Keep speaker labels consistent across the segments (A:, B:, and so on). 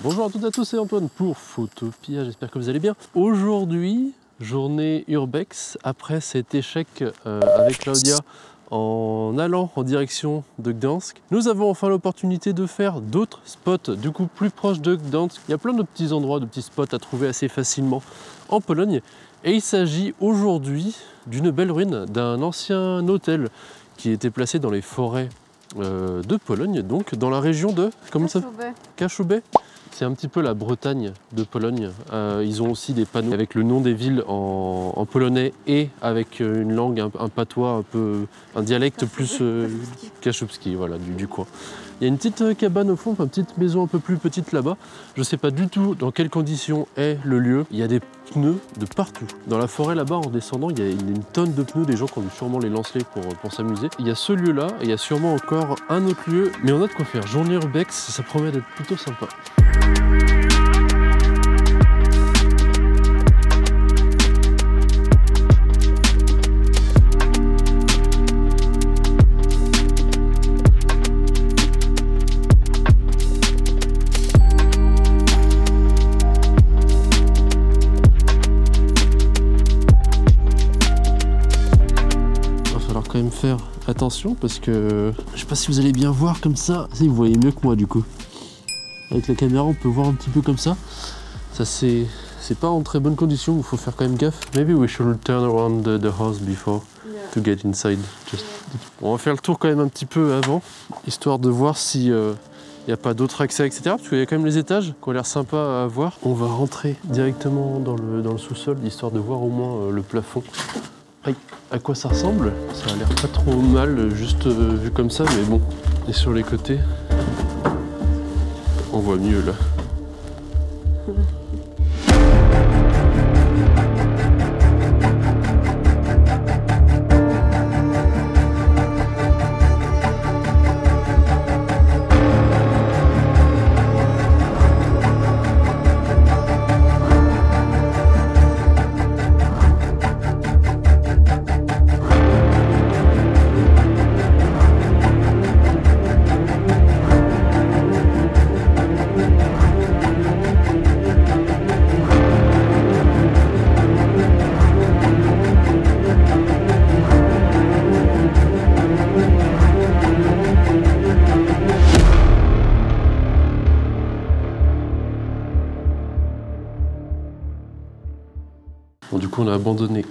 A: Bonjour à toutes et à tous, c'est Antoine pour Photopia, j'espère que vous allez bien. Aujourd'hui, journée urbex, après cet échec avec Claudia en allant en direction de Gdansk, nous avons enfin l'opportunité de faire d'autres spots du coup plus proches de Gdansk. Il y a plein de petits endroits, de petits spots à trouver assez facilement en Pologne. Et il s'agit aujourd'hui d'une belle ruine d'un ancien hôtel qui était placé dans les forêts de Pologne, donc dans la région de Kaszubę. C'est un petit peu la Bretagne de Pologne. Ils ont aussi des panneaux avec le nom des villes en polonais et avec une langue, un patois, un dialecte plus kaszubski, voilà, du coin. Il y a une petite cabane au fond, une petite maison un peu plus petite là-bas. Je ne sais pas du tout dans quelles conditions est le lieu. Il y a des pneus de partout. Dans la forêt là-bas, en descendant, il y a une tonne de pneus. Des gens qui ont dû sûrement les lancer pour s'amuser. Il y a ce lieu-là et il y a sûrement encore un autre lieu. Mais on a de quoi faire. Journée urbex, ça promet d'être plutôt sympa. Quand même faire attention parce que je sais pas si vous allez bien voir comme ça. Si, vous voyez mieux que moi du coup. Avec la caméra on peut voir un petit peu comme ça. Ça c'est pas en très bonne condition, il faut faire quand même gaffe. Maybe we should turn around the house before to get inside. On va faire le tour quand même un petit peu avant, histoire de voir si il n'y a pas d'autres accès, etc. Parce qu'il y a quand même les étages qui ont l'air sympa à voir. On va rentrer directement dans le sous-sol, histoire de voir au moins le plafond. À quoi ça ressemble? Ça a l'air pas trop mal, juste vu comme ça, mais bon. Et sur les côtés, on voit mieux là. Bon, du coup on a abandonné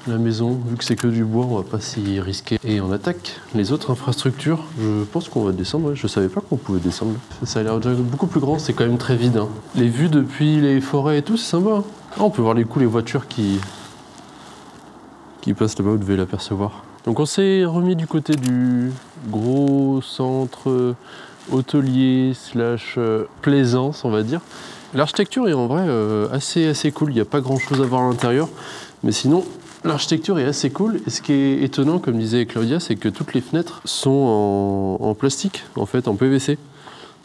A: la maison, vu que c'est que du bois, on va pas s'y risquer. Et on attaque les autres infrastructures. Je pense qu'on va descendre, ouais. Je savais pas qu'on pouvait descendre. Ça a l'air déjà beaucoup plus grand, c'est quand même très vide. Hein. Les vues depuis les forêts et tout, c'est sympa. Hein. Ah, on peut voir les voitures qui passent là-bas, vous devez l'apercevoir. Donc on s'est remis du côté du gros centre hôtelier / plaisance, on va dire. L'architecture est en vrai assez cool, il n'y a pas grand chose à voir à l'intérieur, mais sinon l'architecture est assez cool. Et ce qui est étonnant, comme disait Claudia, c'est que toutes les fenêtres sont en plastique, en fait, en PVC.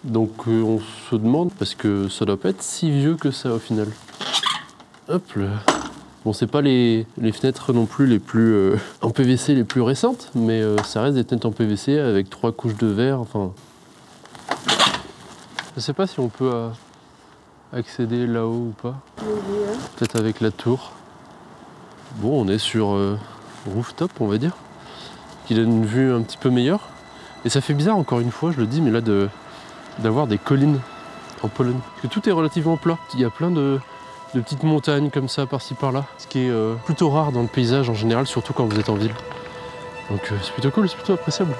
A: Donc on se demande, parce que ça doit pas être si vieux que ça au final. Hop là. Bon, c'est pas les fenêtres non plus les plus en PVC les plus récentes, mais ça reste des fenêtres en PVC avec 3 couches de verre, enfin... Je sais pas si on peut accéder là-haut ou pas. Peut-être avec la tour. Bon, on est sur rooftop, on va dire, qui donne une vue un petit peu meilleure. Et ça fait bizarre, encore une fois, je le dis, mais là, d'avoir des collines en Pologne. Parce que tout est relativement plat. Il y a plein de petites montagnes comme ça, par-ci, par-là. Ce qui est plutôt rare dans le paysage en général, surtout quand vous êtes en ville. Donc c'est plutôt cool, c'est plutôt appréciable.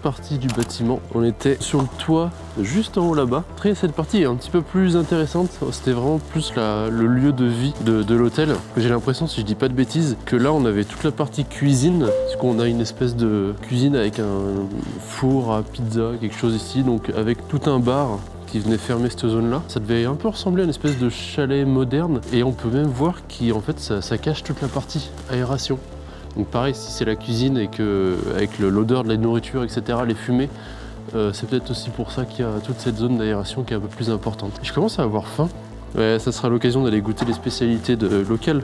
A: partie du bâtiment. On était sur le toit, juste en haut là-bas. Après, cette partie est un petit peu plus intéressante. C'était vraiment plus le lieu de vie de l'hôtel. J'ai l'impression, si je dis pas de bêtises, que là, on avait toute la partie cuisine. Parce qu'on a une espèce de cuisine avec un four à pizza, quelque chose ici. Donc, avec tout un bar qui venait fermer cette zone-là. Ça devait un peu ressembler à une espèce de chalet moderne. Et on peut même voir qu'en fait, ça cache toute la partie aération. Donc pareil, si c'est la cuisine et que avec l'odeur de la nourriture, etc., les fumées, c'est peut-être aussi pour ça qu'il y a toute cette zone d'aération qui est un peu plus importante. Je commence à avoir faim. Ouais, ça sera l'occasion d'aller goûter les spécialités locales.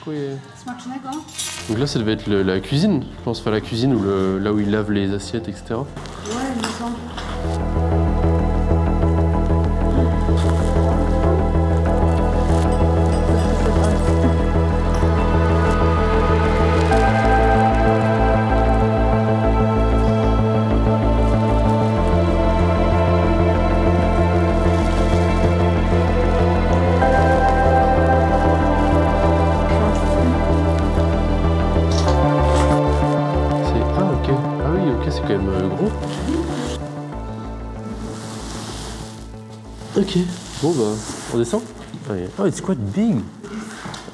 A: Donc là, ça devait être la cuisine, je pense, enfin la cuisine ou là où ils lavent les assiettes, etc.
B: Ouais, il me semble.
A: Ok, bon bah, on descend. Oh, it's quite big.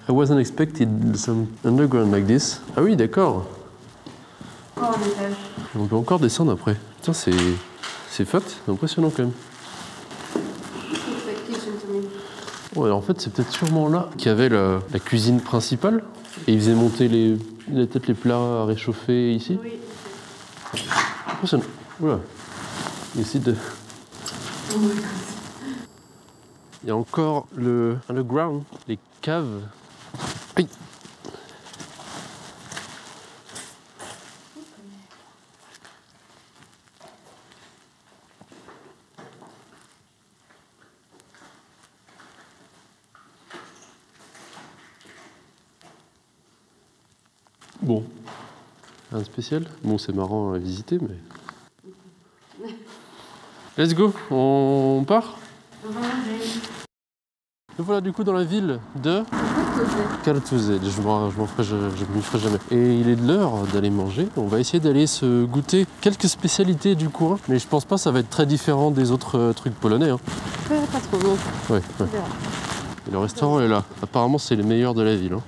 A: I wasn't expecting some underground like this. Ah oui, d'accord.
B: Encore un étage.
A: On peut encore descendre après. Putain, c'est fat, impressionnant quand même. Ouais, alors en fait, c'est peut-être sûrement là qu'il y avait la cuisine principale. Et ils faisaient monter peut-être les plats à réchauffer ici.
B: Oui.
A: Impressionnant. Oula. Ici de...
B: Oh my God.
A: Il y a encore le underground, les caves. Aïe. Bon, rien de spécial. Bon, c'est marrant à visiter, mais... Let's go, on part? Et voilà du coup dans la ville de Kartuze. Je m'y ferai jamais. Et il est de l'heure d'aller manger. On va essayer d'aller se goûter quelques spécialités du coin. Mais je pense pas que ça va être très différent des autres trucs polonais. Hein.
B: Ouais, pas trop bon.
A: Ouais. Et le restaurant est là. Apparemment c'est le meilleur de la ville. Hein.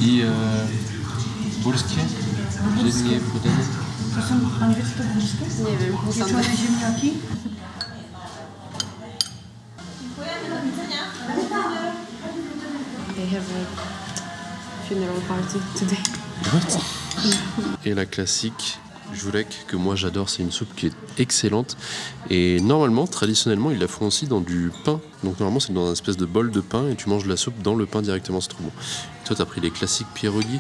A: I burskie? Ziemnie podane?
C: To są angielsko-polskie?
B: Nie wiem,
C: Pieczone ziemniaki?
B: They have a funeral party today.
A: Et la classique jurek, que moi j'adore, c'est une soupe qui est excellente. Et normalement, traditionnellement, ils la font aussi dans du pain. Donc normalement, c'est dans un espèce de bol de pain et tu manges la soupe dans le pain directement, c'est trop bon. Et toi, t'as pris les classiques pierogi.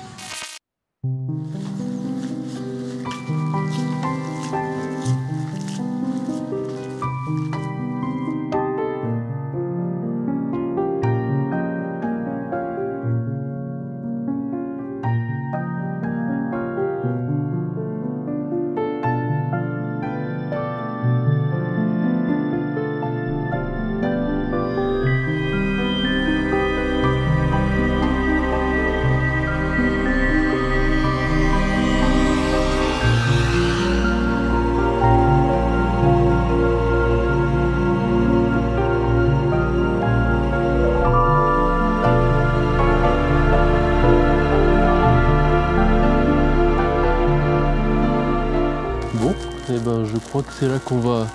A: Et ben je crois que c'est là qu'on va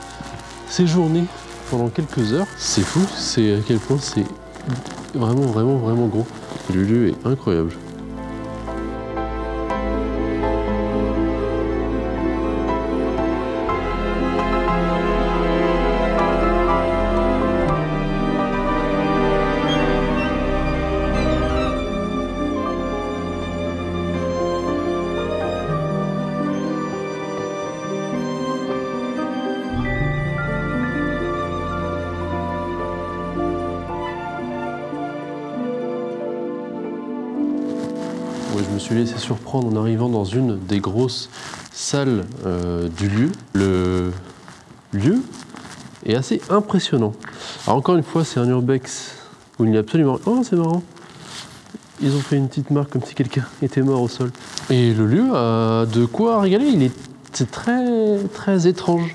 A: séjourner pendant quelques heures. C'est fou, c'est à quel point c'est vraiment gros. Le lieu est incroyable. Je me suis laissé surprendre en arrivant dans une des grosses salles du lieu. Le lieu est assez impressionnant. Alors encore une fois, c'est un urbex où il n'y a absolument... Oh, c'est marrant. Ils ont fait une petite marque comme si quelqu'un était mort au sol. Et le lieu a de quoi régaler. C'est très, très étrange.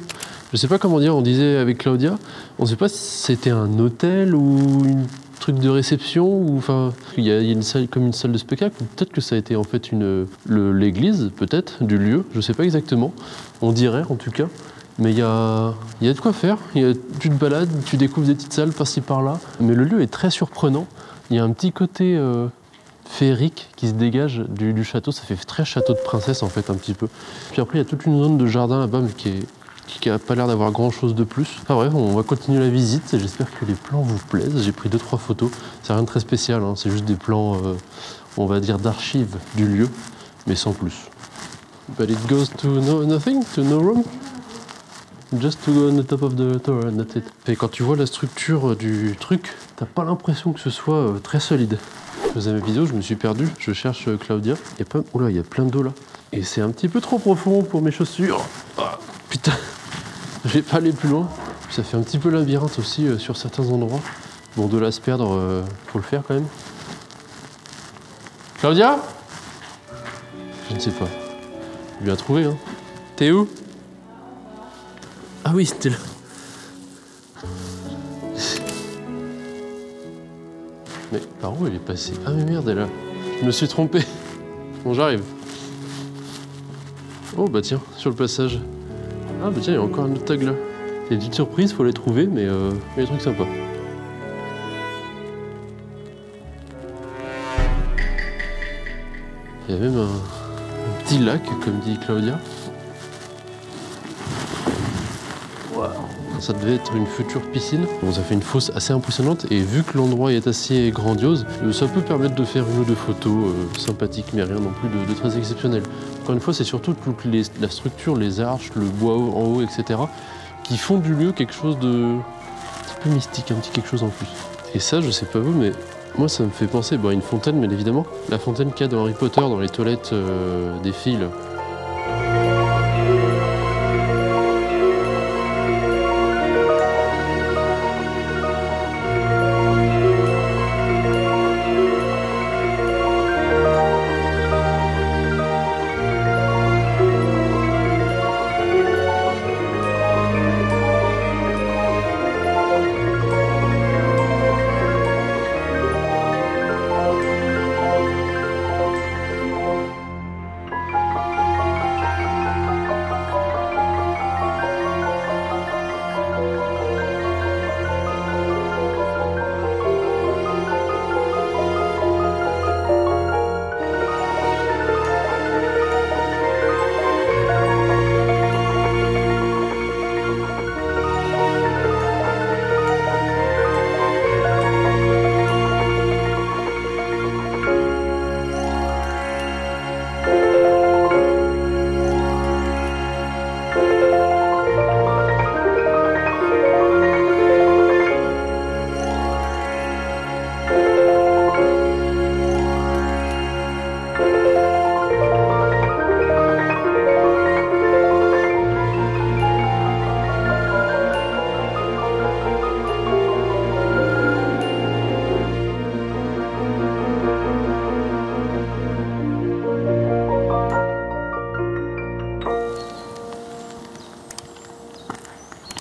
A: Je sais pas comment dire, on disait avec Claudia, on sait pas si c'était un hôtel ou un truc de réception, ou enfin, il y a une salle comme une salle de spectacle, peut-être que ça a été en fait l'église, peut-être, du lieu, je sais pas exactement, on dirait en tout cas, mais il y a de quoi faire, tu te balades, tu découvres des petites salles par-ci par-là, mais le lieu est très surprenant, il y a un petit côté féerique qui se dégage du château, ça fait très château de princesse en fait un petit peu, puis après il y a toute une zone de jardin là-bas, mais qui n'a pas l'air d'avoir grand chose de plus. Enfin bref, on va continuer la visite, j'espère que les plans vous plaisent. J'ai pris 2-3 photos, c'est rien de très spécial, hein. C'est juste des plans, on va dire, d'archives du lieu, mais sans plus. But it goes to nothing, to no room. Just to go on the top of the tower, that's it. Et quand tu vois la structure du truc, t'as pas l'impression que ce soit très solide. Je faisais ma vidéo, je me suis perdu, je cherche Claudia, et pas... Oula, il y a plein d'eau là. Et c'est un petit peu trop profond pour mes chaussures. Ah, putain. Je vais pas aller plus loin. Ça fait un petit peu labyrinthe aussi sur certains endroits. Bon, de là se perdre, faut le faire quand même. Claudia? Je ne sais pas. Je vais la trouver, hein. T'es où? Ah oui, c'était là. Mais par où elle est passée? Ah mais merde, elle est là. Je me suis trompé. Bon, j'arrive. Oh bah tiens, sur le passage. Ah bah tiens, il y a encore un autre tag là. Il y a des petites surprises, faut les trouver, mais il y a des trucs sympas. Il y a même un petit lac, comme dit Claudia. Wow. Ça devait être une future piscine. Bon, ça fait une fosse assez impressionnante, et vu que l'endroit est assez grandiose, ça peut permettre de faire 1 ou 2 photos sympathiques, mais rien non plus de très exceptionnel. Encore une fois, c'est surtout toute la structure, les arches, le bois en haut, etc., qui font du lieu quelque chose de un petit peu mystique, un petit quelque chose en plus. Et ça, je sais pas vous, mais moi, ça me fait penser à une fontaine, bien évidemment. La fontaine qu'il y a dans Harry Potter, dans les toilettes des filles, là.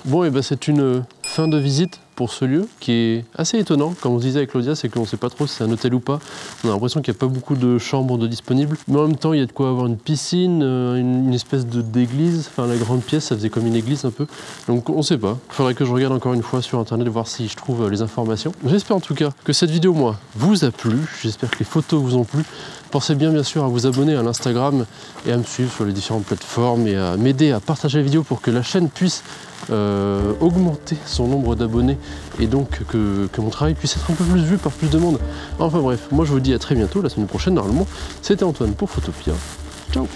A: Bon, et ben c'est une fin de visite pour ce lieu qui est assez étonnant. Comme on se disait avec Claudia, c'est qu'on ne sait pas trop si c'est un hôtel ou pas. On a l'impression qu'il n'y a pas beaucoup de chambres de disponibles. Mais en même temps, il y a de quoi avoir une piscine, une espèce d'église. Enfin, la grande pièce, ça faisait comme une église un peu. Donc on ne sait pas. Il faudrait que je regarde encore une fois sur internet, voir si je trouve les informations. J'espère en tout cas que cette vidéo, moi, vous a plu. J'espère que les photos vous ont plu. Pensez bien sûr à vous abonner à l'Instagram et à me suivre sur les différentes plateformes et à m'aider à partager la vidéo pour que la chaîne puisse augmenter son nombre d'abonnés et donc que mon travail puisse être un peu plus vu par plus de monde. Enfin bref, moi je vous dis à très bientôt, la semaine prochaine normalement. C'était Antoine pour Photopia. Ciao.